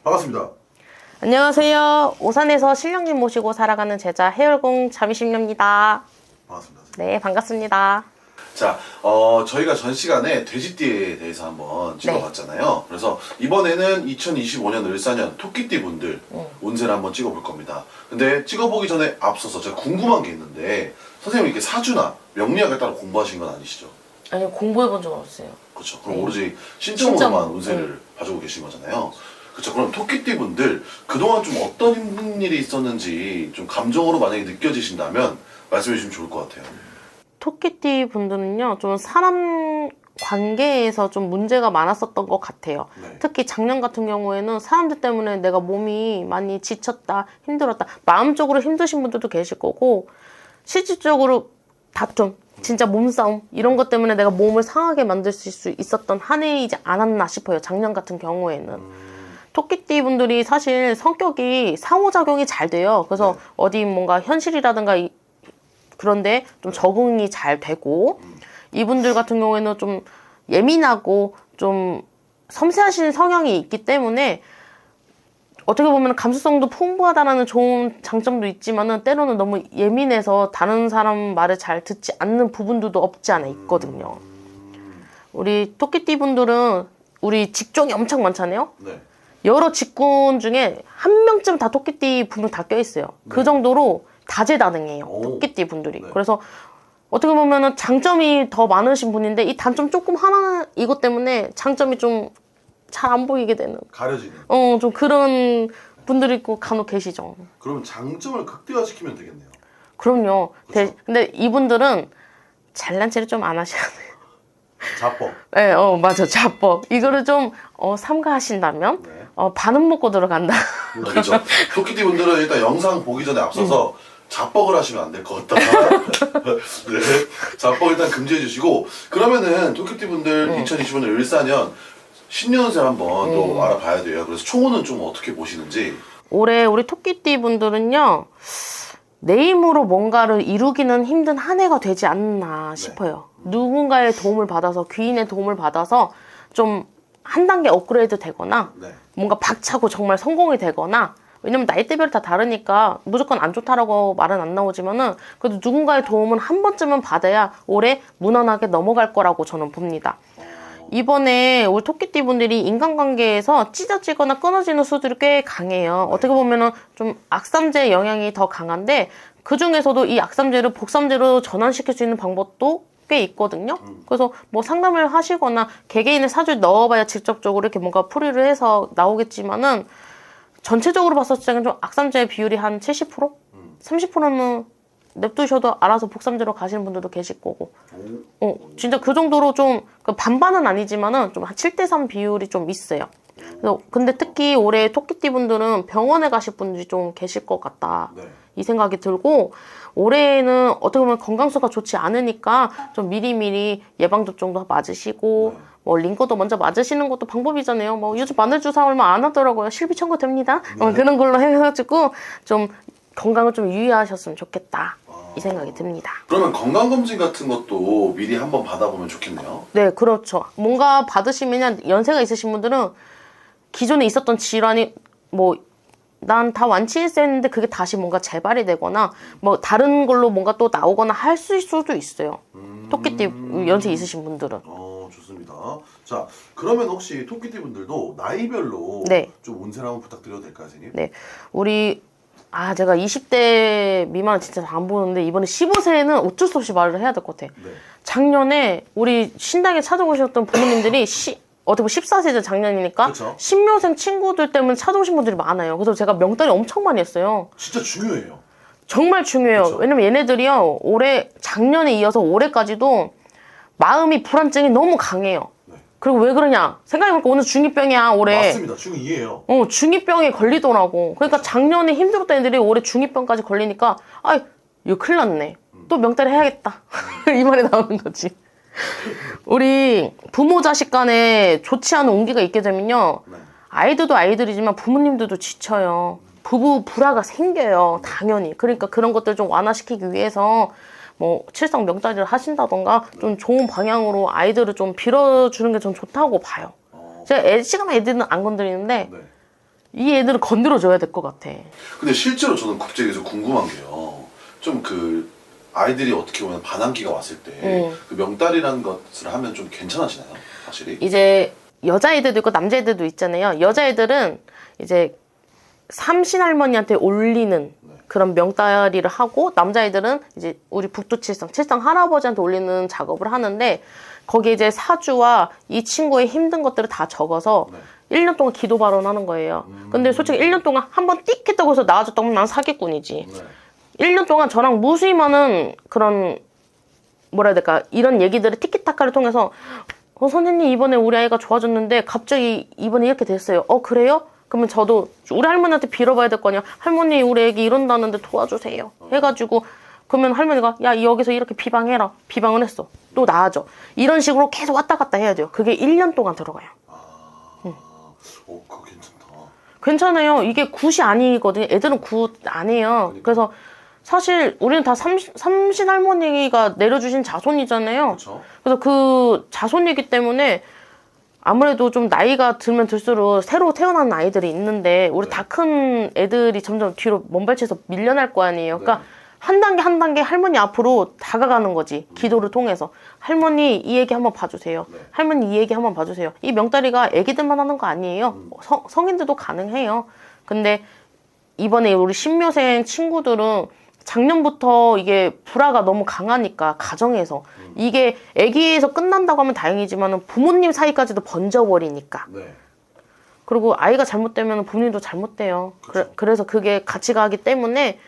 반갑습니다. 안녕하세요. 오산에서 신령님 모시고 살아가는 제자 해열공 자비심녀입니다. 반갑습니다. 네, 반갑습니다. 자, 저희가 전 시간에 돼지띠에 대해서 한번 찍어봤잖아요. 그래서 이번에는 2025년 을사년 토끼띠 분들 운세를 한번 찍어볼 겁니다. 근데 찍어보기 전에 앞서서 제가 궁금한 게 있는데, 선생님이 이렇게 사주나 명리학에 따라 공부하신 건 아니시죠? 아니, 공부해본 적은 없어요. 그렇죠. 그럼 오로지 신점으로만 운세를 봐주고 계신 거잖아요. 그렇죠. 그럼 토끼띠 분들 그동안 좀 어떤 힘든 일이 있었는지 좀 감정으로 만약에 느껴지신다면 말씀해 주시면 좋을 것 같아요. 토끼띠 분들은요, 좀 사람 관계에서 좀 문제가 많았었던 것 같아요. 네. 특히 작년 같은 경우에는 사람들 때문에 내가 몸이 많이 지쳤다, 힘들었다, 마음적으로 힘드신 분들도 계실 거고, 실질적으로 다툼, 진짜 몸싸움 이런 것 때문에 내가 몸을 상하게 만들 수 있었던 한 해이지 않았나 싶어요. 작년 같은 경우에는. 토끼띠 분들이 사실 성격이 상호작용이 잘 돼요. 그래서 어디 뭔가 현실이라든가 그런데 좀 적응이 잘 되고, 이분들 같은 경우에는 좀 예민하고 좀 섬세하신 성향이 있기 때문에 어떻게 보면 감수성도 풍부하다는 좋은 장점도 있지만은 때로는 너무 예민해서 다른 사람 말을 잘 듣지 않는 부분들도 없지 않아 있거든요. 우리 토끼띠 분들은 우리 직종이 엄청 많잖아요. 네. 여러 직군 중에 한 명쯤 다 토끼띠 분들 다 껴있어요. 그 정도로 다재다능해요. 토끼띠 분들이. 네. 그래서 어떻게 보면은 장점이 더 많으신 분인데 이 단점 조금 하나 이것 때문에 장점이 좀 잘 안 보이게 되는. 가려지는. 좀 그런 분들이 있고 간혹 계시죠. 그러면 장점을 극대화시키면 되겠네요. 그럼요. 그쵸? 근데 이분들은 잘난 체를 좀 안 하셔야 돼요. 자법. 네, 맞아. 자법. 이거를 좀 삼가하신다면 네. 반은 먹고 들어간다. 그렇죠. 토끼띠 분들은 일단 영상 보기 전에 앞서서 자뻑을 하시면 안 될 것 같다. 네. 자뻑 일단 금지해 주시고, 그러면은 토끼띠 분들 2025년 을사년 신년운세 한번 또 알아봐야 돼요. 그래서 총호는 좀 어떻게 보시는지. 올해 우리 토끼띠 분들은요, 내 힘으로 뭔가를 이루기는 힘든 한 해가 되지 않나 싶어요. 누군가의 도움을 받아서, 귀인의 도움을 받아서 좀 한 단계 업그레이드 되거나, 뭔가 박차고 정말 성공이 되거나, 왜냐면 나이대별이 다 다르니까 무조건 안 좋다라고 말은 안 나오지만은 그래도 누군가의 도움은 한 번쯤은 받아야 올해 무난하게 넘어갈 거라고 저는 봅니다. 이번에 우리 토끼띠 분들이 인간관계에서 찢어지거나 끊어지는 수들이 꽤 강해요. 어떻게 보면은 좀 악삼제 영향이 더 강한데 그 중에서도 이 악삼제를 복삼제로 전환시킬 수 있는 방법도 꽤 있거든요. 그래서 뭐 상담을 하시거나 개개인의 사주에 넣어봐야 직접적으로 이렇게 뭔가 풀이를 해서 나오겠지만은 전체적으로 봤을 때는 좀 악삼제의 비율이 한 70%? 30%는 냅두셔도 알아서 복삼제로 가시는 분들도 계실 거고. 진짜 그 정도로 좀 반반은 아니지만은 좀 한 7대3 비율이 좀 있어요. 그래서 근데 특히 올해 토끼띠 분들은 병원에 가실 분들이 좀 계실 것 같다. 이 생각이 들고, 올해는 어떻게 보면 건강수가 좋지 않으니까 좀 미리미리 예방접종도 맞으시고, 뭐 링거도 먼저 맞으시는 것도 방법이잖아요. 뭐 요즘 마늘주사 얼마 안 하더라고요. 실비 청구됩니다. 그런 걸로 해가지고 좀 건강을 좀 유의하셨으면 좋겠다. 이 생각이 듭니다. 그러면 건강검진 같은 것도 미리 한번 받아보면 좋겠네요. 네, 그렇죠. 뭔가 받으시면 연세가 있으신 분들은 기존에 있었던 질환이 뭐 난 다 완치했었는데 그게 다시 뭔가 재발이 되거나 뭐 다른 걸로 뭔가 또 나오거나 할 수도 있어요. 토끼띠 연세 있으신 분들은. 좋습니다. 자, 그러면 혹시 토끼띠 분들도 나이별로 좀 운세를 한번 부탁드려도 될까요, 선생님? 네. 우리 제가 20대 미만은 진짜 안 보는데 이번에 15세는 어쩔 수 없이 말을 해야 될 것 같아. 작년에 우리 신당에 찾아오셨던 부모님들이 어떻게 보면 14세죠, 작년이니까. 그쵸? 신묘생 친구들 때문에 찾아오신 분들이 많아요. 그래서 제가 명단이 엄청 많이 했어요. 진짜 중요해요. 정말 중요해요. 그쵸? 왜냐면 얘네들이요, 작년에 이어서 올해까지도 마음이 불안증이 너무 강해요. 그리고 왜 그러냐? 생각해보니까 오늘 중2병이야, 올해. 맞습니다. 중2예요. 중2병에 걸리더라고. 그러니까 작년에 힘들었던 애들이 올해 중2병까지 걸리니까, 이거 큰일 났네. 또 명단을 해야겠다. 이 말이 나오는 거지. 우리 부모 자식 간에 좋지 않은 온기가 있게 되면요, 아이들도 아이들이지만 부모님들도 지쳐요. 부부 불화가 생겨요, 당연히. 그러니까 그런 것들 좀 완화시키기 위해서 뭐 칠성 명자리를 하신다던가 좀 좋은 방향으로 아이들을 좀 빌어주는 게 전 좋다고 봐요. 제가 시간만 애들은 안 건드리는데 이 애들은 건드려줘야 될 것 같아. 근데 실제로 저는 국제에서 궁금한 게요. 좀 그 아이들이 어떻게 보면 반항기가 왔을 때 그 명다리라는 것을 하면 좀 괜찮아지나요? 확실히? 이제 여자애들도 있고 남자애들도 있잖아요. 여자애들은 이제 삼신할머니한테 올리는 그런 명다리를 하고, 남자애들은 이제 우리 북두칠성, 칠성 할아버지한테 올리는 작업을 하는데, 거기에 이제 사주와 이 친구의 힘든 것들을 다 적어서 1년 동안 기도 발언하는 거예요. 근데 솔직히 1년 동안 한 번 띡 했다고 해서 나아졌다면 난 사기꾼이지. 1년 동안 저랑 무수히 많은 그런, 뭐라 해야 될까, 이런 얘기들을 티키타카를 통해서 선생님 이번에 우리 아이가 좋아졌는데 갑자기 이번에 이렇게 됐어요. 그래요? 그러면 저도 우리 할머니한테 빌어봐야 될 거 아니야. 할머니 우리 애기 이런다는데 도와주세요 해가지고, 그러면 할머니가 야 여기서 이렇게 비방해라. 비방을 했어. 또 나아져. 이런 식으로 계속 왔다 갔다 해야 돼요. 그게 1년 동안 들어가요. 그거 괜찮다. 괜찮아요. 이게 굿이 아니거든요. 애들은 굿 안 해요. 그래서 사실 우리는 다 삼신 할머니가 내려주신 자손이잖아요. 그쵸? 그래서 그 자손이기 때문에 아무래도 좀 나이가 들면 들수록 새로 태어난 아이들이 있는데, 우리 다 큰 애들이 점점 뒤로 먼발치에서 밀려날 거 아니에요. 그러니까 한 단계 한 단계 할머니 앞으로 다가가는 거지. 기도를 통해서. 할머니 이 얘기 한번 봐주세요. 할머니 이 얘기 한번 봐주세요. 이 명다리가 애기들만 하는 거 아니에요. 성인들도 가능해요. 근데 이번에 우리 신묘생 친구들은 작년부터 이게 불화가 너무 강하니까, 가정에서 이게 애기에서 끝난다고 하면 다행이지만 부모님 사이까지도 번져버리니까. 그리고 아이가 잘못되면 부모님도 잘못돼요. 그래서 그게 같이 가기 때문에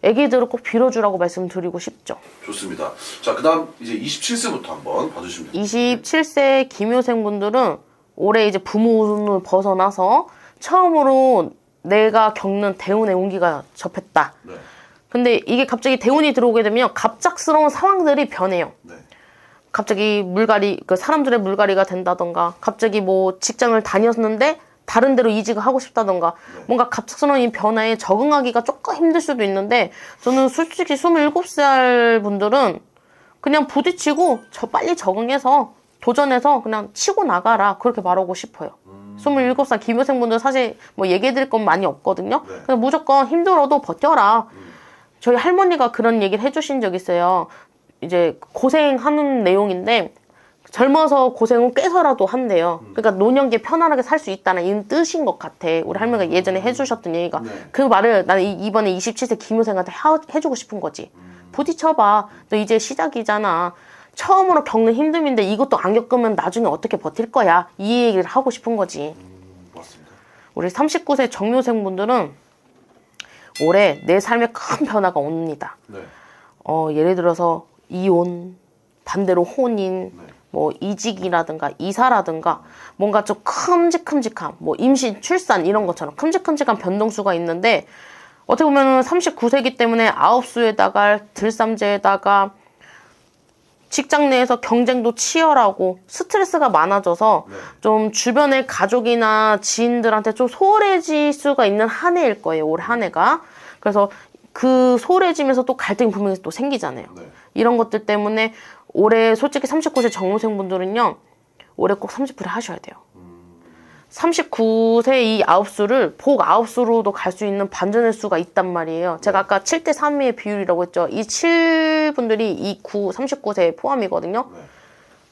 애기들을 꼭 빌어주라고 말씀드리고 싶죠. 좋습니다. 자, 그 다음 이제 27세부터 한번 봐주시면 됩니다. 27세 기묘생분들은 올해 이제 부모를 벗어나서 처음으로 내가 겪는 대운의 운기가 접했다. 근데 이게 갑자기 대운이 들어오게 되면 갑작스러운 상황들이 변해요. 갑자기 물갈이, 그 사람들의 물갈이가 된다던가, 갑자기 뭐 직장을 다녔는데 다른 데로 이직을 하고 싶다던가, 뭔가 갑작스러운 이 변화에 적응하기가 조금 힘들 수도 있는데, 저는 솔직히 27살 분들은 그냥 부딪히고 빨리 적응해서 도전해서 그냥 치고 나가라, 그렇게 말하고 싶어요. 27살 기묘생분들 사실 뭐 얘기해드릴 건 많이 없거든요. 그냥 무조건 힘들어도 버텨라. 저희 할머니가 그런 얘기를 해주신 적 있어요. 이제 고생하는 내용인데, 젊어서 고생은 깨서라도 한대요. 그러니까 노년기에 편안하게 살 수 있다는 이 뜻인 것 같아. 우리 할머니가 예전에 해주셨던 얘기가. 그 말을 나는 이번에 27세 기묘생한테 해주고 싶은 거지. 부딪혀봐. 너 이제 시작이잖아. 처음으로 겪는 힘듦인데 이것도 안 겪으면 나중에 어떻게 버틸 거야. 이 얘기를 하고 싶은 거지. 맞습니다. 우리 39세 정묘생분들은 올해 내 삶에 큰 변화가 옵니다. 예를 들어서 이혼, 반대로 혼인, 뭐 이직이라든가 이사라든가, 뭔가 좀 큼직큼직한, 뭐 임신, 출산 이런 것처럼 큼직큼직한 변동수가 있는데, 어떻게 보면 39세기 때문에 아홉수에다가 들삼재에다가 직장 내에서 경쟁도 치열하고 스트레스가 많아져서 좀 주변의 가족이나 지인들한테 좀 소홀해질 수가 있는 한 해일 거예요, 올 한 해가. 그래서 그 소홀해지면서 또 갈등이 분명히 또 생기잖아요. 이런 것들 때문에 올해 솔직히 39세 정모생분들은요, 올해 꼭 30불에 하셔야 돼요. 39세 이 아홉수를 복 아홉수로도 갈 수 있는 반전의 수가 있단 말이에요. 제가 아까 7대3의 비율이라고 했죠. 이 7분들이 이 39세에 포함이거든요.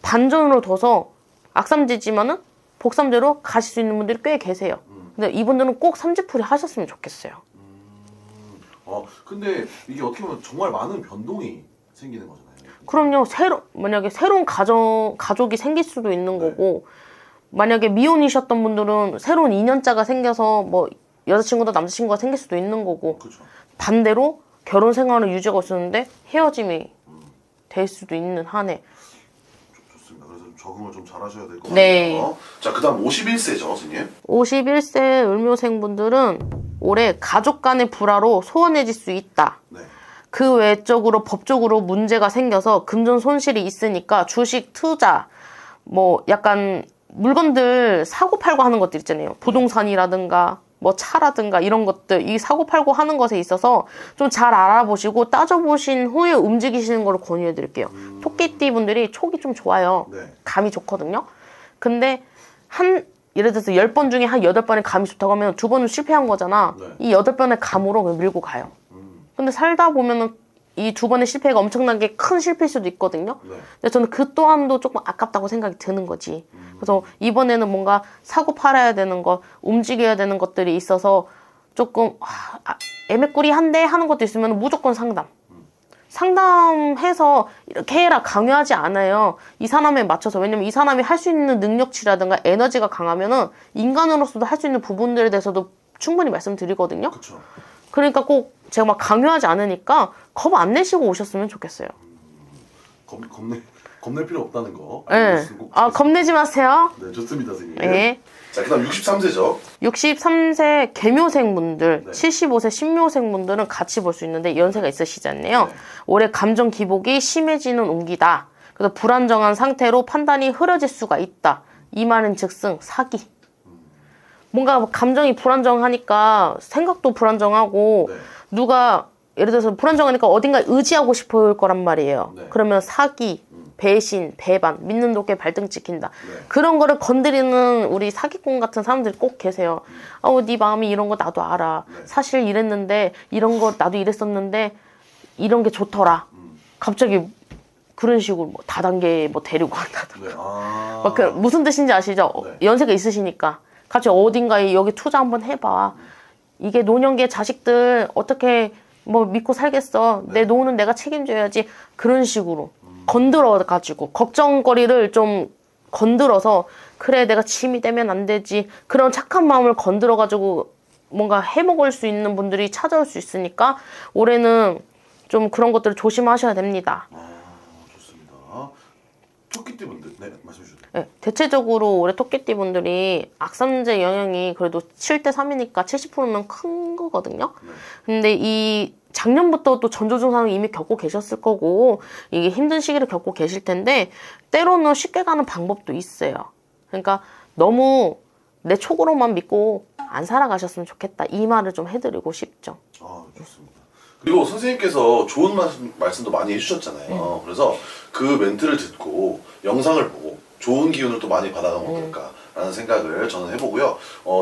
반전으로 둬서 악삼지지만은 복삼재로 가실 수 있는 분들이 꽤 계세요. 근데 이분들은 꼭 30불에 하셨으면 좋겠어요. 근데 이게 어떻게 보면 정말 많은 변동이 생기는 거잖아요. 그럼요. 만약에 새로운 가족이 생길 수도 있는 거고, 만약에 미혼이셨던 분들은 새로운 인연자가 생겨서 뭐 여자친구도 남자친구가 생길 수도 있는 거고, 반대로 결혼 생활을 유지하고 있었는데 헤어짐이 될 수도 있는 한 해. 좋습니다. 그래서 적응을 좀 잘 하셔야 될 것 네. 같아요. 자, 그 다음 51세죠, 선생님. 51세 을묘생분들은 올해 가족 간의 불화로 소원해질 수 있다. 그 외적으로 법적으로 문제가 생겨서 금전 손실이 있으니까 주식 투자, 뭐 약간 물건들 사고 팔고 하는 것들 있잖아요. 부동산이라든가 뭐 차라든가 이런 것들, 이 사고 팔고 하는 것에 있어서 좀 잘 알아보시고 따져보신 후에 움직이시는 걸 권유해 드릴게요. 토끼띠 분들이 촉이 좀 좋아요. 감이 좋거든요. 근데 예를 들어서 10번 중에 한 8번의 감이 좋다고 하면 2번은 실패한 거잖아. 네. 이 8번의 감으로 그냥 밀고 가요. 근데 살다 보면은 이 2번의 실패가 엄청나게 큰 실패일 수도 있거든요. 네. 근데 저는 그 또한도 조금 아깝다고 생각이 드는 거지. 그래서 이번에는 뭔가 사고 팔아야 되는 것, 움직여야 되는 것들이 있어서 조금 애매꾸리한데 하는 것도 있으면 무조건 상담. 상담해서 이렇게 해라 강요하지 않아요. 이 사람에 맞춰서. 왜냐면 이 사람이 할 수 있는 능력치라든가 에너지가 강하면은 인간으로서도 할 수 있는 부분들에 대해서도 충분히 말씀드리거든요. 그쵸. 그러니까 꼭 제가 막 강요하지 않으니까 겁 안 내시고 오셨으면 좋겠어요. 겁낼 필요 없다는 거. 네. 겁내지 마세요. 네, 좋습니다, 선생님. 네. 자, 그다음 63세죠. 63세 계묘생분들, 네. 75세 신묘생분들은 같이 볼 수 있는데 연세가 있으시잖아요. 네. 올해 감정 기복이 심해지는 운기다. 그래서 불안정한 상태로 판단이 흐려질 수가 있다. 이 말은 즉슨 사기. 뭔가 감정이 불안정하니까 생각도 불안정하고 네. 누가 예를 들어서 불안정하니까 어딘가 의지하고 싶을 거란 말이에요. 네. 그러면 사기, 배신, 배반, 믿는 도끼에 발등 찍힌다. 네. 그런 거를 건드리는 우리 사기꾼 같은 사람들이 꼭 계세요. 네 마음이 이런 거 나도 알아. 네. 사실 이랬는데 이런 거 나도 이랬었는데 이런 게 좋더라. 갑자기 그런 식으로 뭐 다단계 뭐 데리고 간다든가. 네. 막 무슨 뜻인지 아시죠? 네. 연세가 있으시니까 같이 어딘가에 여기 투자 한번 해봐. 이게 노년기의 자식들 어떻게 뭐 믿고 살겠어. 내 노후는 내가 책임져야지. 그런 식으로 건드려가지고 걱정거리를 좀 건드려서 그래 내가 짐이 되면 안 되지. 그런 착한 마음을 건드려가지고 뭔가 해먹을 수 있는 분들이 찾아올 수 있으니까 올해는 좀 그런 것들을 조심하셔야 됩니다. 좋습니다. 토끼띠 분들, 네, 말씀해 주세요. 네, 대체적으로 올해 토끼띠 분들이 악삼재 영향이 그래도 7대 3이니까 70%면 큰 거거든요. 근데 이 작년부터 또 전조증상을 이미 겪고 계셨을 거고 이게 힘든 시기를 겪고 계실 텐데 때로는 쉽게 가는 방법도 있어요. 그러니까 너무 내 촉으로만 믿고 안 살아가셨으면 좋겠다. 이 말을 좀 해드리고 싶죠. 좋습니다. 그리고 선생님께서 좋은 말씀도 많이 해주셨잖아요. 그래서 그 멘트를 듣고 영상을 보고 좋은 기운을 또 많이 받아가면 어떨까라는 생각을 저는 해보고요.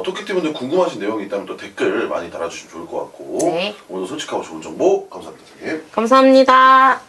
토끼띠분들 궁금하신 내용이 있다면 또 댓글 많이 달아주시면 좋을 것 같고 네. 오늘 솔직하고 좋은 정보 감사합니다, 선생님. 감사합니다.